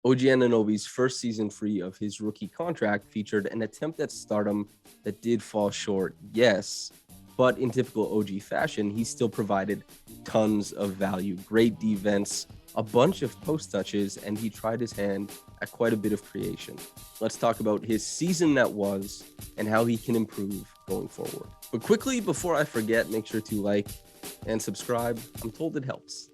OG Anunoby's first season free of his rookie contract featured an attempt at stardom that did fall short, yes, but in typical OG fashion, he still provided tons of value. Great defense, a bunch of post touches, and he tried his hand at quite a bit of creation. Let's talk about his season that was and how he can improve going forward. But quickly, before I forget, make sure to like and subscribe. I'm told it helps.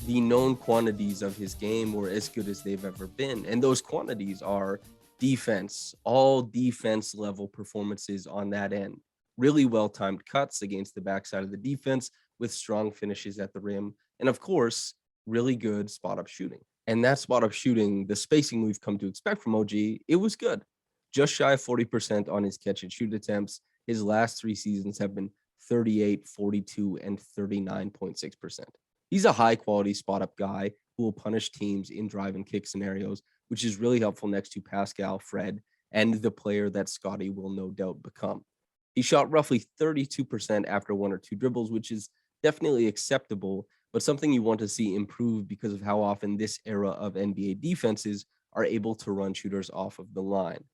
The known quantities of his game were as good as they've ever been. And those quantities are defense, all defense level performances on that end. Really well timed cuts against the backside of the defense with strong finishes at the rim. And of course, really good spot up shooting. And that spot up shooting, the spacing we've come to expect from OG, it was good. Just shy of 40% on his catch and shoot attempts. His last 3 seasons have been 38, 42, and 39.6%. He's a high quality spot up guy who will punish teams in drive and kick scenarios, which is really helpful next to Pascal, Fred, and the player that Scotty will no doubt become. He shot roughly 32% after 1 or 2 dribbles, which is definitely acceptable, but something you want to see improve because of how often this era of NBA defenses are able to run shooters off of the line.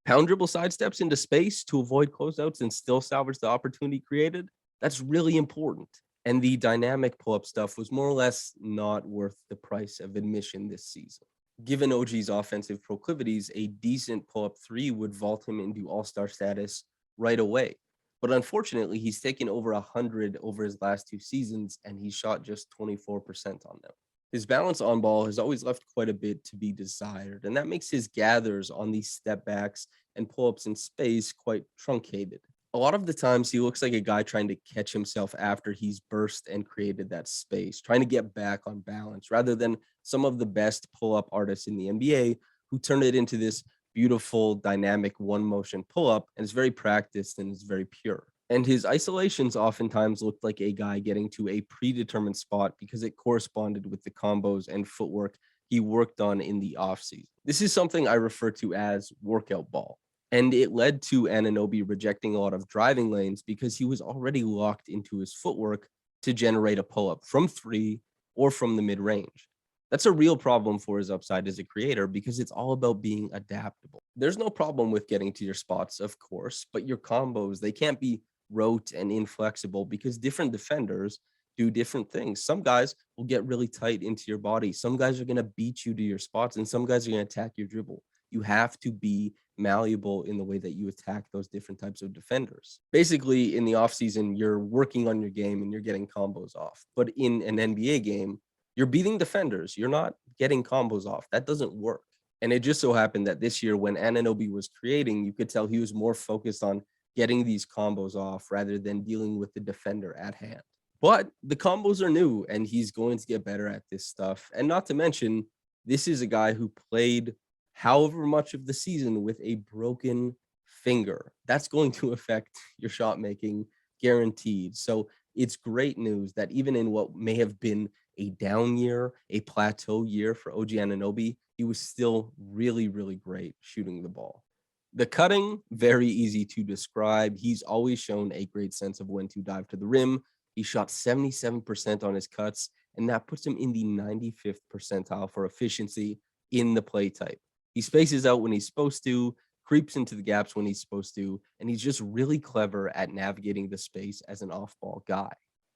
Pound dribble sidesteps into space to avoid closeouts and still salvage the opportunity created. That's really important. And the dynamic pull-up stuff was more or less not worth the price of admission this season. Given OG's offensive proclivities, a decent pull-up three would vault him into all-star status right away. But unfortunately, he's taken over 100 over his last 2 seasons, and he shot just 24% on them. His balance on ball has always left quite a bit to be desired, and that makes his gathers on these step backs and pull-ups in space quite truncated. A lot of the times he looks like a guy trying to catch himself after he's burst and created that space, trying to get back on balance rather than some of the best pull-up artists in the NBA who turn it into this beautiful, dynamic one motion pull-up, and it's very practiced and it's very pure. And his isolations oftentimes looked like a guy getting to a predetermined spot because it corresponded with the combos and footwork he worked on in the offseason. This is something I refer to as workout ball. And it led to Anunoby rejecting a lot of driving lanes because he was already locked into his footwork to generate a pull-up from three or from the mid-range. That's a real problem for his upside as a creator because it's all about being adaptable. There's no problem with getting to your spots, of course, but your combos, they can't be rote and inflexible because different defenders do different things. Some guys will get really tight into your body. Some guys are going to beat you to your spots, and some guys are going to attack your dribble. You have to be malleable in the way that you attack those different types of defenders. Basically, in the offseason, you're working on your game and you're getting combos off. But in an NBA game, you're beating defenders. You're not getting combos off. That doesn't work. And it just so happened that this year, when Anunoby was creating, you could tell he was more focused on getting these combos off rather than dealing with the defender at hand. But the combos are new, and he's going to get better at this stuff. And not to mention, this is a guy who played however much of the season with a broken finger. That's going to affect your shot making guaranteed. So it's great news that even in what may have been a down year, a plateau year for OG Anunoby, he was still really, really great shooting the ball. The cutting, very easy to describe. He's always shown a great sense of when to dive to the rim. He shot 77% on his cuts, and that puts him in the 95th percentile for efficiency in the play type. He spaces out when he's supposed to, creeps into the gaps when he's supposed to, and he's just really clever at navigating the space as an off-ball guy.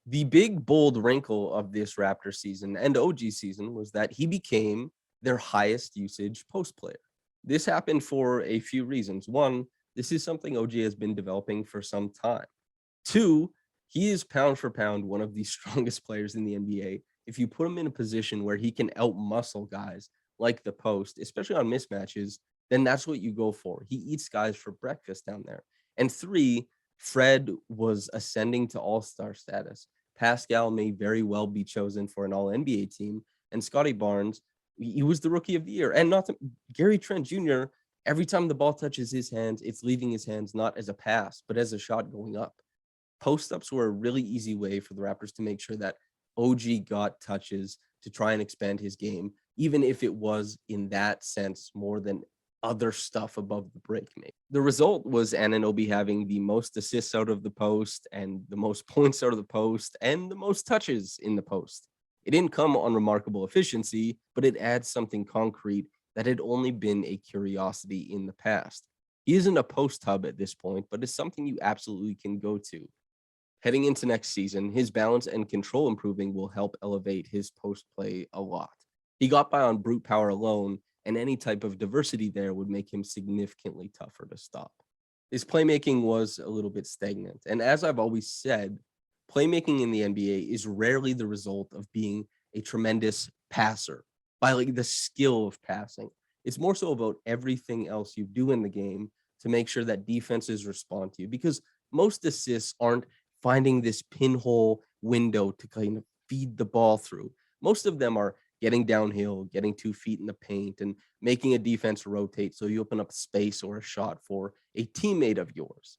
The big, bold wrinkle of this Raptor season and OG season was that he became their highest usage post player. This happened for a few reasons. One, this is something OG has been developing for some time. Two, he is pound for pound one of the strongest players in the NBA. If you put him in a position where he can outmuscle guys like the post, especially on mismatches, then that's what you go for. He eats guys for breakfast down there. And three, Fred was ascending to all-star status. Pascal may very well be chosen for an all-NBA team. And Scotty Barnes, he was the rookie of the year. And not to, Gary Trent Jr., every time the ball touches his hands, it's leaving his hands not as a pass, but as a shot going up. Post-ups were a really easy way for the Raptors to make sure that OG got touches to try and expand his game even if it was in that sense more than other stuff above the break. Maybe the result was Anunoby having the most assists out of the post and the most points out of the post and the most touches in the post. It didn't come on remarkable efficiency, but it adds something concrete that had only been a curiosity in the past. He isn't a post hub at this point, but it's something you absolutely can go to. Heading into next season, his balance and control improving will help elevate his post play a lot. He got by on brute power alone, and any type of diversity there would make him significantly tougher to stop. His playmaking was a little bit stagnant. And as I've always said, playmaking in the NBA is rarely the result of being a tremendous passer by like the skill of passing. It's more so about everything else you do in the game to make sure that defenses respond to you because most assists aren't finding this pinhole window to kind of feed the ball through. Most of them are getting downhill, getting 2 feet in the paint, and making a defense rotate so you open up space or a shot for a teammate of yours.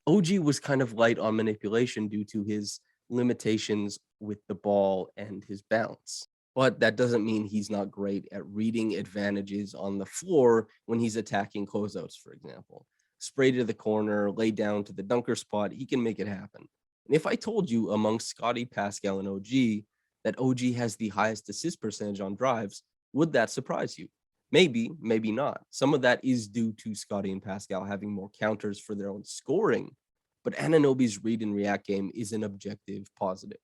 OG was kind of light on manipulation due to his limitations with the ball and his bounce. But that doesn't mean he's not great at reading advantages on the floor when he's attacking closeouts, for example. Spray to the corner, lay down to the dunker spot, he can make it happen. And if I told you among Scotty, Pascal, and OG that OG has the highest assist percentage on drives, would that surprise you? Maybe, maybe not. Some of that is due to Scotty and Pascal having more counters for their own scoring, but Ananobi's read and react game is an objective positive.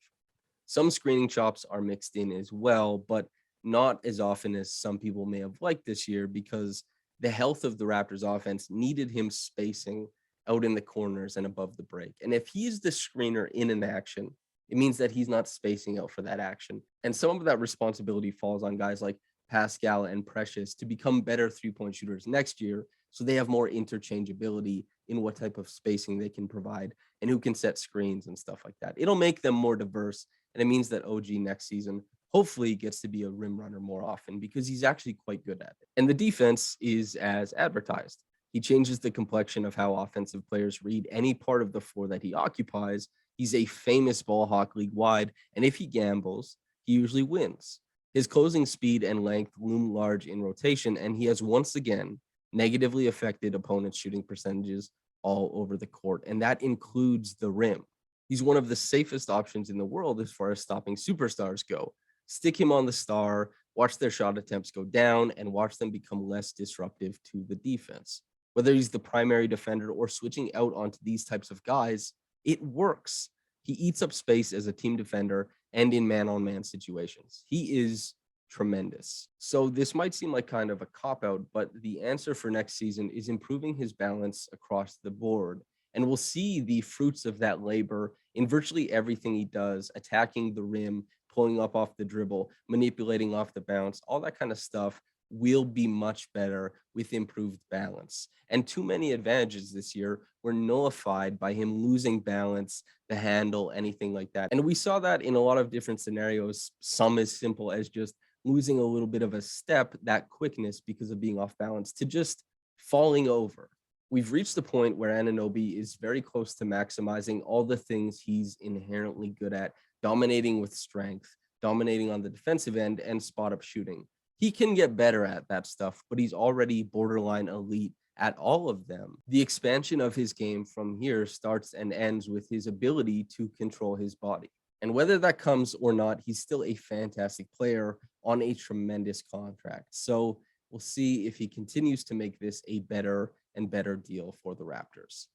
Some screening chops are mixed in as well, but not as often as some people may have liked this year because the health of the Raptors offense needed him spacing out in the corners and above the break. And if he's the screener in an action, it means that he's not spacing out for that action. And some of that responsibility falls on guys like Pascal and Precious to become better 3-point shooters next year so they have more interchangeability in what type of spacing they can provide and who can set screens and stuff like that. It'll make them more diverse, and it means that OG next season hopefully gets to be a rim runner more often because he's actually quite good at it. And the defense is as advertised. He changes the complexion of how offensive players read any part of the floor that he occupies. He's a famous ball hawk league wide, and if he gambles, he usually wins. His closing speed and length loom large in rotation, and he has once again negatively affected opponents' shooting percentages all over the court, and that includes the rim. He's one of the safest options in the world as far as stopping superstars go. Stick him on the star, watch their shot attempts go down, and watch them become less disruptive to the defense. Whether he's the primary defender or switching out onto these types of guys, it works. He eats up space as a team defender and in man-on-man situations. He is tremendous. So this might seem like kind of a cop-out, but the answer for next season is improving his balance across the board. And we'll see the fruits of that labor in virtually everything he does, attacking the rim, pulling up off the dribble, manipulating off the bounce, all that kind of stuff will be much better with improved balance. And too many advantages this year were nullified by him losing balance, the handle, anything like that. And we saw that in a lot of different scenarios, some as simple as just losing a little bit of a step, that quickness because of being off balance, to just falling over. We've reached the point where Anunoby is very close to maximizing all the things he's inherently good at, dominating with strength, dominating on the defensive end, and spot up shooting. He can get better at that stuff, but he's already borderline elite at all of them. The expansion of his game from here starts and ends with his ability to control his body. And whether that comes or not, he's still a fantastic player on a tremendous contract. So we'll see if he continues to make this a better and better deal for the Raptors.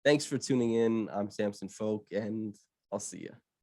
Thanks for tuning in. I'm Samson Folk, and I'll see you.